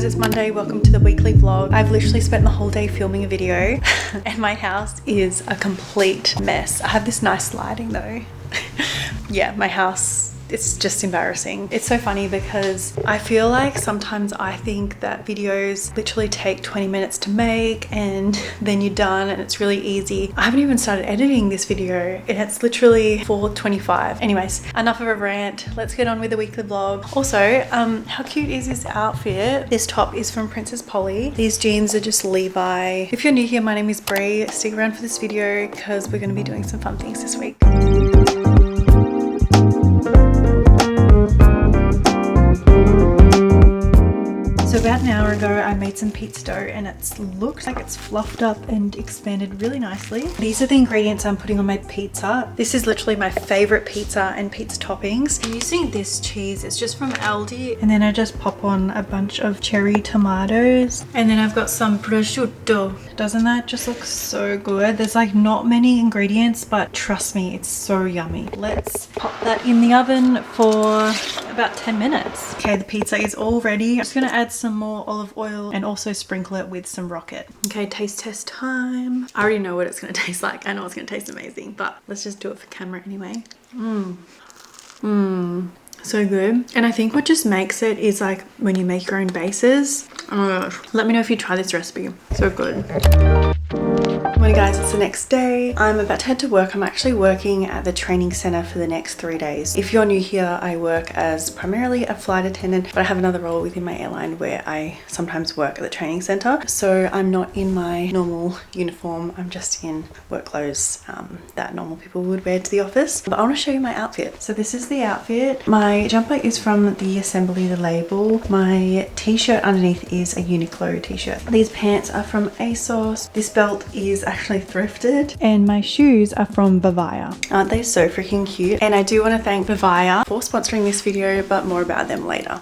guys, it's Monday. Welcome to the weekly vlog. I've literally spent the whole day filming a video and my house is a complete mess. I have this nice lighting though. Yeah, my house, it's just embarrassing. It's so funny because I feel like sometimes I think that videos literally take 20 minutes to make and then you're done and it's really easy. I haven't even started editing this video and it's literally 4:25. Anyways, enough of a rant. Let's get on with the weekly vlog. Also, how cute is this outfit? This top is from Princess Polly. These jeans are just Levi. If you're new here, my name is Brie. Stick around for this video because we're going to be doing some fun things this week. So about an hour ago, I made some pizza dough and it looks like it's fluffed up and expanded really nicely. These are the ingredients I'm putting on my pizza. This is literally my favorite pizza and pizza toppings. I'm using this cheese. It's just from Aldi. And then I just pop on a bunch of cherry tomatoes. And then I've got some prosciutto. Doesn't that just look so good? There's like not many ingredients, but trust me, it's so yummy. Let's pop that in the oven for about 10 minutes. Okay, the pizza is all ready. I'm just gonna add some more olive oil and also sprinkle it with some rocket. Okay, taste test time. I already know what it's gonna taste like. I know it's gonna taste amazing, but let's just do it for camera anyway. So good. And I think what just makes it is like when you make your own bases. Oh my gosh. Let me know if you try this recipe. So good. Morning guys, it's the next day. I'm about to head to work. I'm actually working at the training center for the next 3 days. If you're new here, I work as primarily a flight attendant, but I have another role within my airline where I sometimes work at the training center. So I'm not in my normal uniform. I'm just in work clothes that normal people would wear to the office. But I want to show you my outfit. So this is the outfit. My jumper is from the Assembly The Label. My t-shirt underneath is a Uniqlo t-shirt. These pants are from ASOS. This belt is actually thrifted and my shoes are from VIVAIA. Aren't they so freaking cute? And I do want to thank VIVAIA for sponsoring this video, but more about them later.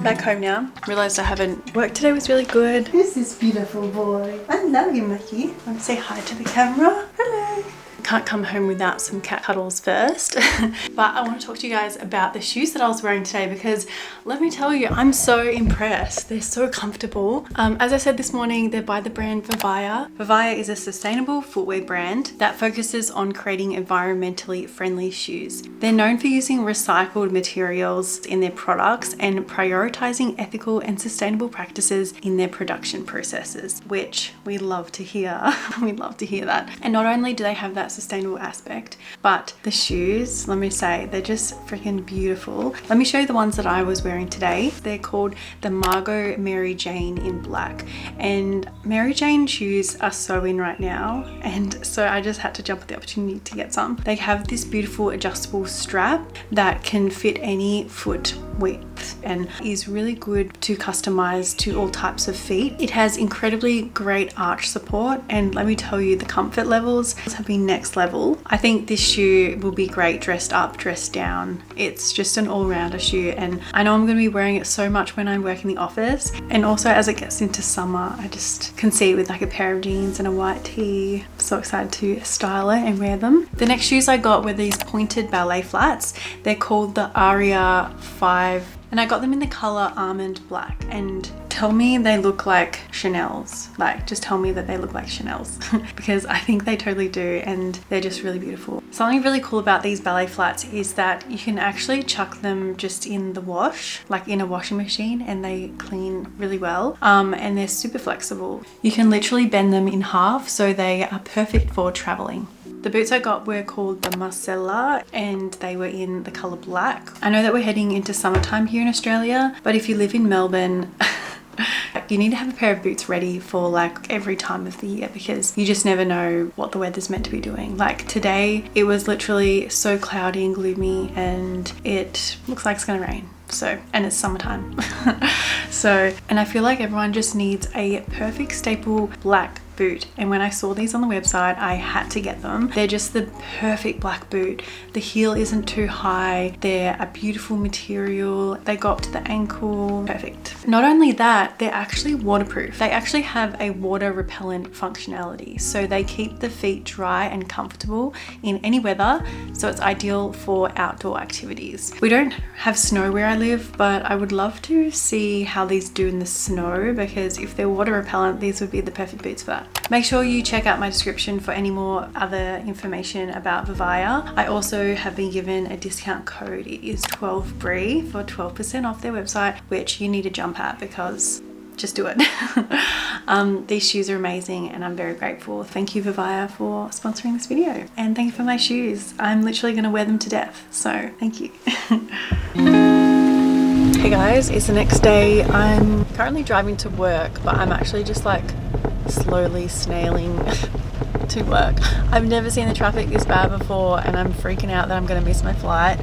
Back home now. Realized I haven't worked today. Was really good. Who's this beautiful boy? I love you, Mickey. Want to say hi to the camera? Hello. Can't come home without some cat cuddles first. But I want to talk to you guys about the shoes that I was wearing today because let me tell you, I'm so impressed. They're so comfortable. As I said this morning, they're by the brand VIVAIA. VIVAIA is a sustainable footwear brand that focuses on creating environmentally friendly shoes. They're known for using recycled materials in their products and prioritizing ethical and sustainable practices in their production processes, which we love to hear. We love to hear that. And not only do they have that sustainable aspect, but the shoes, let me say, they're just freaking beautiful. Let me show you the ones that I was wearing today. They're called the Margot Mary Jane in black, and Mary Jane shoes are so in right now, and so I just had to jump at the opportunity to get some. They have this beautiful adjustable strap that can fit any foot width and is really good to customize to all types of feet. It has incredibly great arch support, and let me tell you, the comfort levels have been next level. I think this shoe will be great dressed up, dressed down. It's just an all-rounder shoe, and I know I'm going to be wearing it so much when I work in the office, and also as it gets into summer, I just can see it with like a pair of jeans and a white tee. I'm so excited to style it and wear them. The next shoes I got were these pointed ballet flats. They're called the Aria 5, and I got them in the color almond black, and tell me they look like Chanel's. Like, just tell me that they look like Chanel's because I think they totally do, and they're just really beautiful. Something really cool about these ballet flats is that you can actually chuck them just in the wash, like in a washing machine, and they clean really well. And they're super flexible. You can literally bend them in half, so they are perfect for traveling. The boots I got were called the Marcella, and they were in the color black. I know that we're heading into summertime here in Australia, but if you live in Melbourne, you need to have a pair of boots ready for like every time of the year because you just never know what the weather's meant to be doing. Like today, it was literally so cloudy and gloomy, and it looks like it's gonna rain. So, and it's summertime. So, and I feel like everyone just needs a perfect staple black boot, and when I saw these on the website I had to get them. They're just the perfect black boot. The heel isn't too high, they're a beautiful material, they go up to the ankle, perfect. Not only that, they're actually waterproof. They actually have a water repellent functionality, so they keep the feet dry and comfortable in any weather, so it's ideal for outdoor activities. We don't have snow where I live, but I would love to see how these do in the snow, because if they're water repellent, these would be the perfect boots for that. Make sure you check out my description for any more other information about VIVAIA. I also have been given a discount code. It is 12BRIE for 12% off their website, which you need to jump at because just do it. These shoes are amazing and I'm very grateful. Thank you VIVAIA for sponsoring this video, and thank you for my shoes. I'm literally going to wear them to death, so thank you. Hey guys, it's the next day. I'm currently driving to work, but I'm actually just like slowly snailing to work. I've never seen the traffic this bad before and I'm freaking out that I'm going to miss my flight.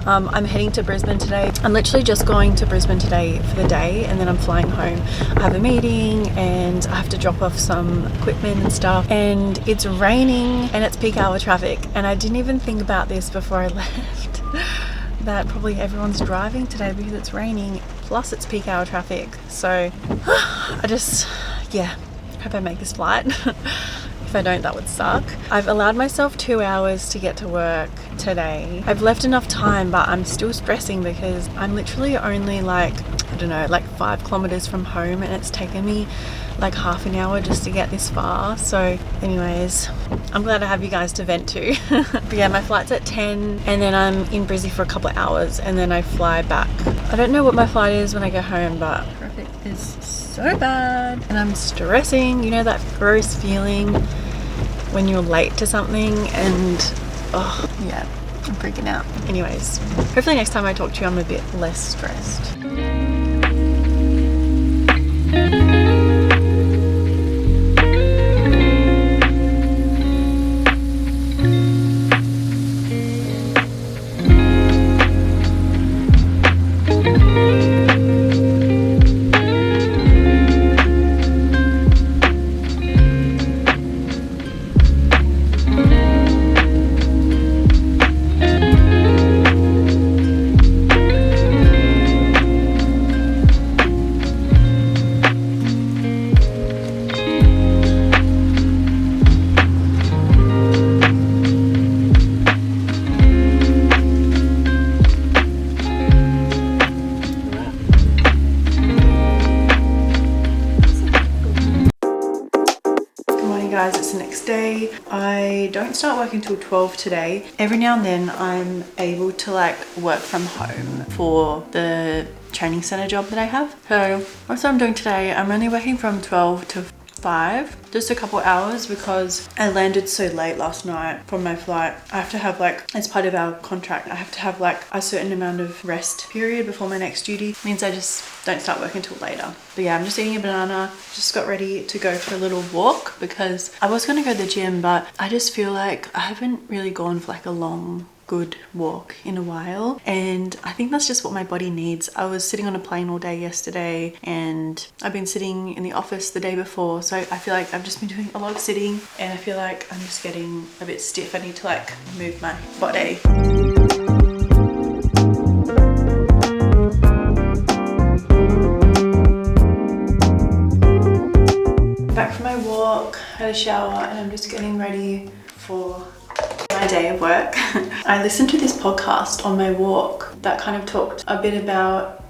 I'm heading to Brisbane today. I'm literally just going to Brisbane today for the day and then I'm flying home. I have a meeting and I have to drop off some equipment and stuff, and it's raining and it's peak hour traffic, and I didn't even think about this before I left that probably everyone's driving today because it's raining, plus it's peak hour traffic. So I just, yeah, hope I make this flight. If I don't, that would suck. I've allowed myself 2 hours to get to work today. I've left enough time, but I'm still stressing because I'm literally only like, I don't know, like 5 kilometers from home, and it's taken me like half an hour just to get this far. So anyways, I'm glad I have you guys to vent to. But yeah, my flight's at 10 and then I'm in Brizzy for a couple of hours and then I fly back. I don't know what my flight is when I go home, but traffic is so bad and I'm stressing. You know that gross feeling when you're late to something and oh yeah, I'm freaking out. Anyways, hopefully next time I talk to you I'm a bit less stressed. Guys, it's the next day. I don't start working till 12 today. Every now and then I'm able to like work from home for the training center job that I have. So that's what I'm doing today. I'm only working from 12 to 5, just a couple hours because I landed so late last night from my flight. I have to have like, as part of our contract, I have to have like a certain amount of rest period before my next duty. It means I just don't start working until later. But yeah, I'm just eating a banana. Just got ready to go for a little walk because I was going to go to the gym, but I just feel like I haven't really gone for like a long good walk in a while, and I think that's just what my body needs. I was sitting on a plane all day yesterday and I've been sitting in the office the day before, so I feel like I've just been doing a lot of sitting and I feel like I'm just getting a bit stiff. I need to like move my body. Back from my walk, had a shower, and I'm just getting ready for my day of work. I listened to this podcast on my walk that kind of talked a bit about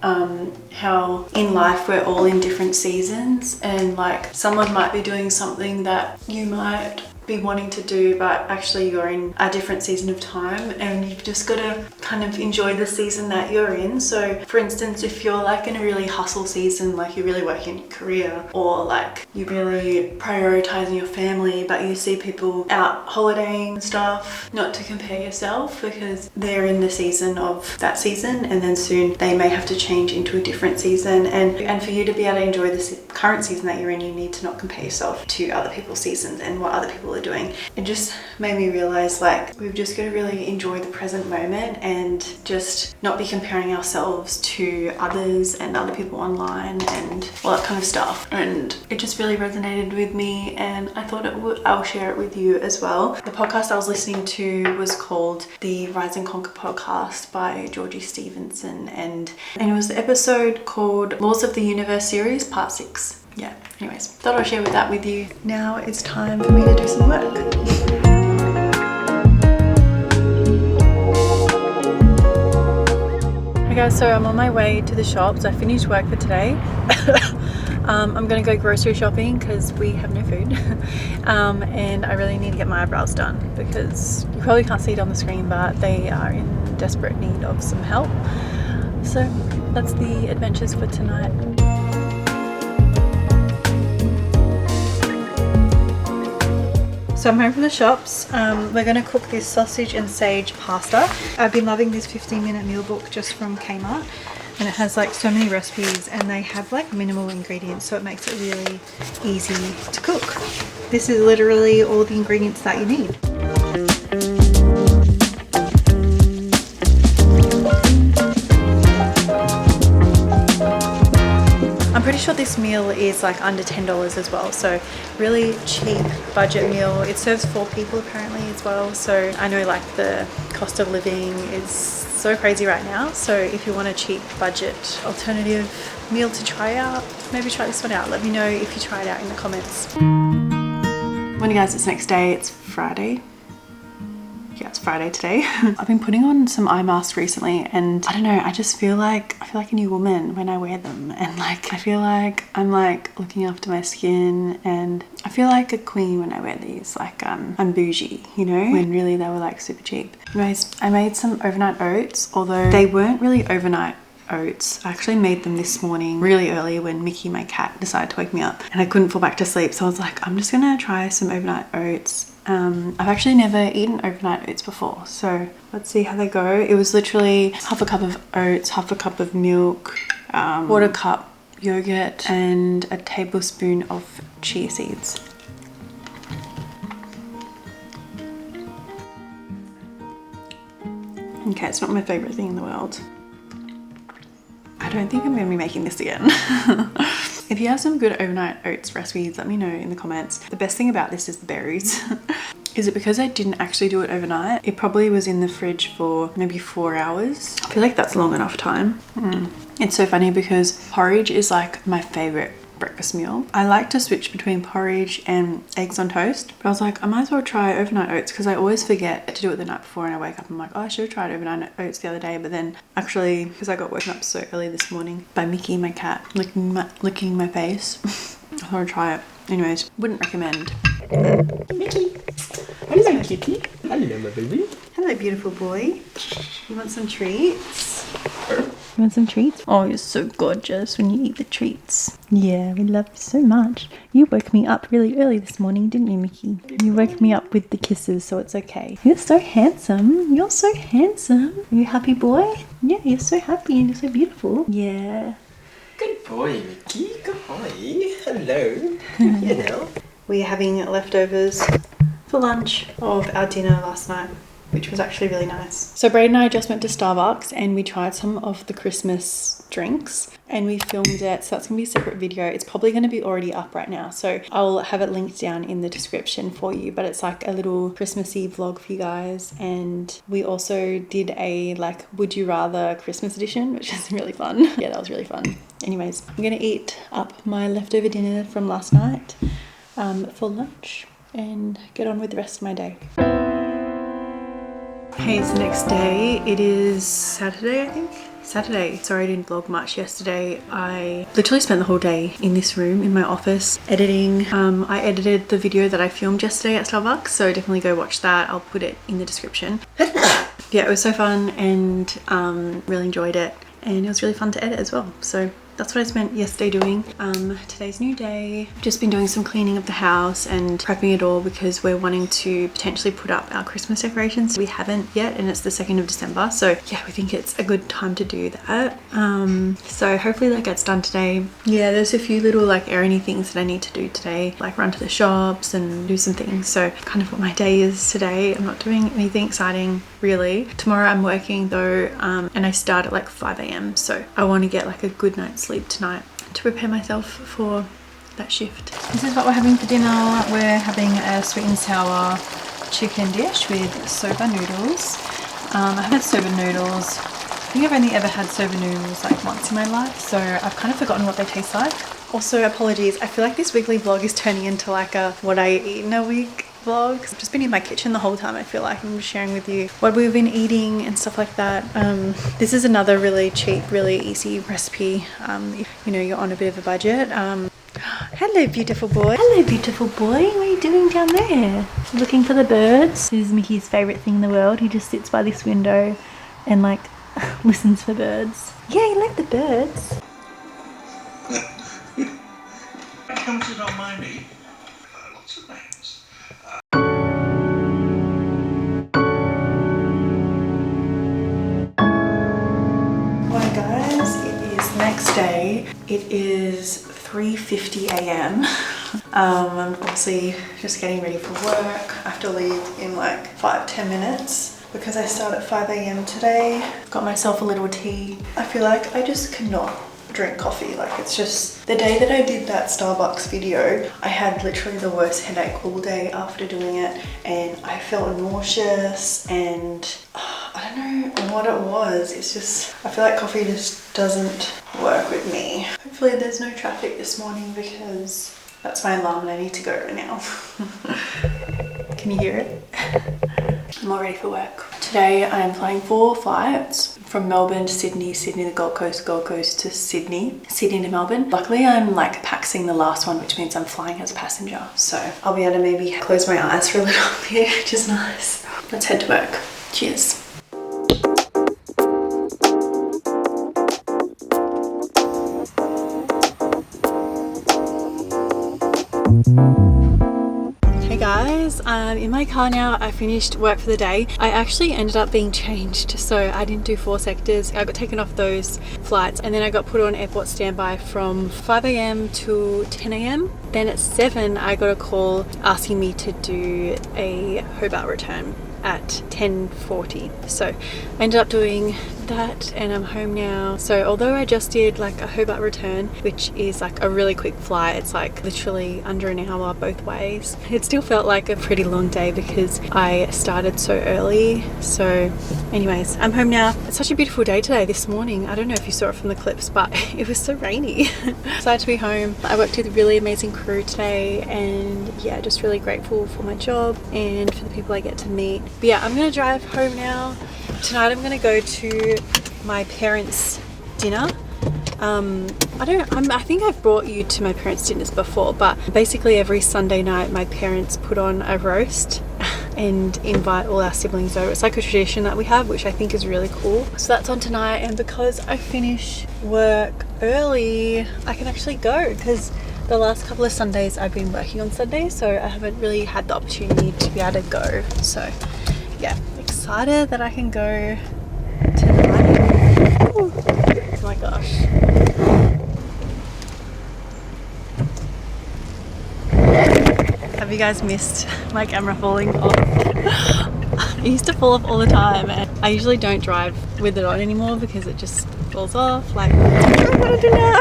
how in life we're all in different seasons, and like someone might be doing something that you might be wanting to do, but actually you're in a different season of time and you've just got to kind of enjoy the season that you're in. So for instance, if you're like in a really hustle season, like you're really working your career, or like you're really prioritizing your family, but you see people out holidaying and stuff, not to compare yourself because they're in the season of that season and then soon they may have to change into a different season, and for you to be able to enjoy the current season that you're in, you need to not compare yourself to other people's seasons and what other people people are doing. It just made me realize like we've just got to really enjoy the present moment and just not be comparing ourselves to others and other people online and all that kind of stuff. And it just really resonated with me, and I thought I'll share it with you as well. The podcast I was listening to was called the Rise and Conquer podcast by Georgie Stevenson, and it was the episode called Laws of the Universe series part 6. Yeah, anyways, thought I'd share that with you. Now it's time for me to do some work. Hey guys, so I'm on my way to the shops. I finished work for today. I'm gonna go grocery shopping because we have no food. And I really need to get my eyebrows done because you probably can't see it on the screen, but they are in desperate need of some help. So that's the adventures for tonight. So I'm home from the shops. We're going to cook this sausage and sage pasta. I've been loving this 15-minute meal book just from Kmart, and it has like so many recipes and they have like minimal ingredients, so it makes it really easy to cook. This is literally all the ingredients that you need. I'm pretty sure this meal is like under $10 as well, so really cheap budget meal. It serves 4 people apparently as well, so I know like the cost of living is so crazy right now, so if you want a cheap budget alternative meal to try out, maybe try this one out. Let me know if you try it out in the comments. Morning guys, it's next day. It's Friday. Yeah, it's Friday today. I've been putting on some eye masks recently, and I don't know, I just feel like a new woman when I wear them, and like I feel like I'm like looking after my skin, and I feel like a queen when I wear these. Like I'm bougie, you know, when really they were like super cheap. Anyways, I made some overnight oats, although they weren't really overnight oats. I actually made them this morning really early when Mickey, my cat, decided to wake me up and I couldn't fall back to sleep, so I was like, I'm just gonna try some overnight oats. I've actually never eaten overnight oats before, so let's see how they go. It was literally half a cup of oats, half a cup of milk, quarter cup yogurt, and a tablespoon of chia seeds. Okay, it's not my favorite thing in the world. I don't think I'm going to be making this again. If you have some good overnight oats recipes, let me know in the comments. The best thing about this is the berries. Is it because I didn't actually do it overnight? It probably was in the fridge for maybe 4 hours. I feel like that's long enough time. It's so funny because porridge is like my favorite breakfast meal. I like to switch between porridge and eggs on toast, but I was like, I might as well try overnight oats because I always forget to do it the night before, and I wake up and I'm like, oh, I should have tried overnight oats the other day, but then actually, because I got woken up so early this morning by Mickey, my cat, licking my face, I thought I'd try it. Anyways, wouldn't recommend. Mickey! Hello, Kitty. Hello, my baby. Hello, beautiful boy. You want some treats? You want some treats? Oh, you're so gorgeous when you eat the treats. Yeah, we love you so much. You woke me up really early this morning, didn't you, Mickey? You woke me up with the kisses, so it's okay. You're so handsome. You're so handsome. Are you happy, boy? Yeah, you're so happy and you're so beautiful. Yeah. Good boy, Mickey. Good boy. Hello. You know. We're having leftovers for lunch of our dinner last night, which was actually really nice. So Braden and I just went to Starbucks and we tried some of the Christmas drinks and we filmed it, so that's gonna be a separate video. It's probably gonna be already up right now, so I'll have it linked down in the description for you, but it's like a little Christmassy vlog for you guys. And we also did a like would you rather Christmas edition, which is really fun. Yeah, that was really fun. Anyways, I'm gonna eat up my leftover dinner from last night for lunch and get on with the rest of my day. Hey, it's the next day. It is Saturday, I think. Saturday. Sorry I didn't vlog much yesterday. I literally spent the whole day in this room in my office editing. I edited the video that I filmed yesterday at Starbucks, so definitely go watch that. I'll put it in the description. Yeah, it was so fun and really enjoyed it. And it was really fun to edit as well. So that's what I spent yesterday doing. Today's new day. I've just been doing some cleaning of the house and prepping it all because we're wanting to potentially put up our Christmas decorations. We haven't yet, and it's the 2nd of December. So yeah, we think it's a good time to do that. So hopefully that gets done today. Yeah, there's a few little like errandy things that I need to do today, like run to the shops and do some things. So kind of what my day is today. I'm not doing anything exciting really. Tomorrow I'm working though, and I start at like 5 a.m. So I want to get like a good night's sleep tonight to prepare myself for that shift. This is what we're having for dinner. We're having a sweet and sour chicken dish with soba noodles. I haven't had soba noodles. I think I've only ever had soba noodles like once in my life, so I've kind of forgotten what they taste like. Also, apologies, I feel like this weekly vlog is turning into like a what I eat in a week vlog. I've just been in my kitchen the whole time. I feel like I'm just sharing with you what we've been eating and stuff like that. This is another really cheap, really easy recipe if you know you're on a bit of a budget. Hello beautiful boy. Hello beautiful boy. What are you doing down there? Looking for the birds. This is Mickey's favourite thing in the world. He just sits by this window and like listens for birds. Yeah, you like the birds. Come to don't mind me. Lots of things. Hi guys, it is the next day. It is 3:50 a.m. I'm obviously just getting ready for work. I have to leave in like 5-10 minutes because I start at 5 a.m. today. Got myself a little tea. I feel like I just cannot drink coffee. Like it's just the day that I did that Starbucks video, I had literally the worst headache all day after doing it, and I felt nauseous and I don't know what it was. It's just, I feel like coffee just doesn't work with me. Hopefully there's no traffic this morning because that's my alarm and I need to go right now. Can you hear it? I'm all ready for work. Today I am flying 4 flights from Melbourne to Sydney, Sydney to Gold Coast, Gold Coast to Sydney, Sydney to Melbourne. Luckily I'm like paxing the last one, which means I'm flying as a passenger. So I'll be able to maybe close my eyes for a little bit, which is nice. Let's head to work. Cheers. Hey guys, I'm in my car now. I finished work for the day. I actually ended up being changed, so I didn't do 4 sectors. I got taken off those flights and then I got put on airport standby from 5 a.m. to 10 a.m. Then at 7 I got a call asking me to do a Hobart return at 10:40. So I ended up doing that and I'm home now. So although I just did like a Hobart return, which is like a really quick flight, it's like literally under an hour both ways, it still felt like a pretty long day because I started so early. So anyways, I'm home now. It's such a beautiful day today. This morning, I don't know if you saw it from the clips, but it was so rainy. Excited to be home. I worked with a really amazing crew today and yeah, just really grateful for my job and for the people I get to meet. But yeah, I'm gonna drive home now. Tonight I'm gonna go to my parents' dinner. I think I've brought you to my parents' dinners before, but basically every Sunday night my parents put on a roast and invite all our siblings over. It's like a tradition that we have, which I think is really cool. So that's on tonight, and because I finish work early, I can actually go because the last couple of Sundays I've been working on Sundays, so I haven't really had the opportunity to be able to go. So yeah, excited that I can go tonight. Ooh. Oh my gosh. Have you guys missed my camera falling off? It used to fall off all the time and I usually don't drive with it on anymore because it just falls off. Like, what do I do now?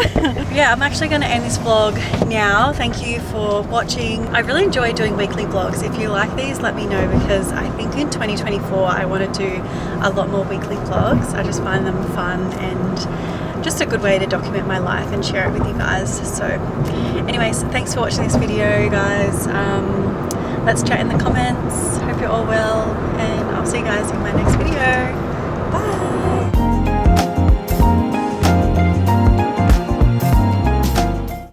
Yeah, I'm actually going to end this vlog now. Thank you for watching. I really enjoy doing weekly vlogs. If you like these, let me know because I think in 2024 I want to do a lot more weekly vlogs. I just find them fun and just a good way to document my life and share it with you guys. So anyways, thanks for watching this video, guys. Let's chat in the comments. Hope you're all well and I'll see you guys in my next video. Bye.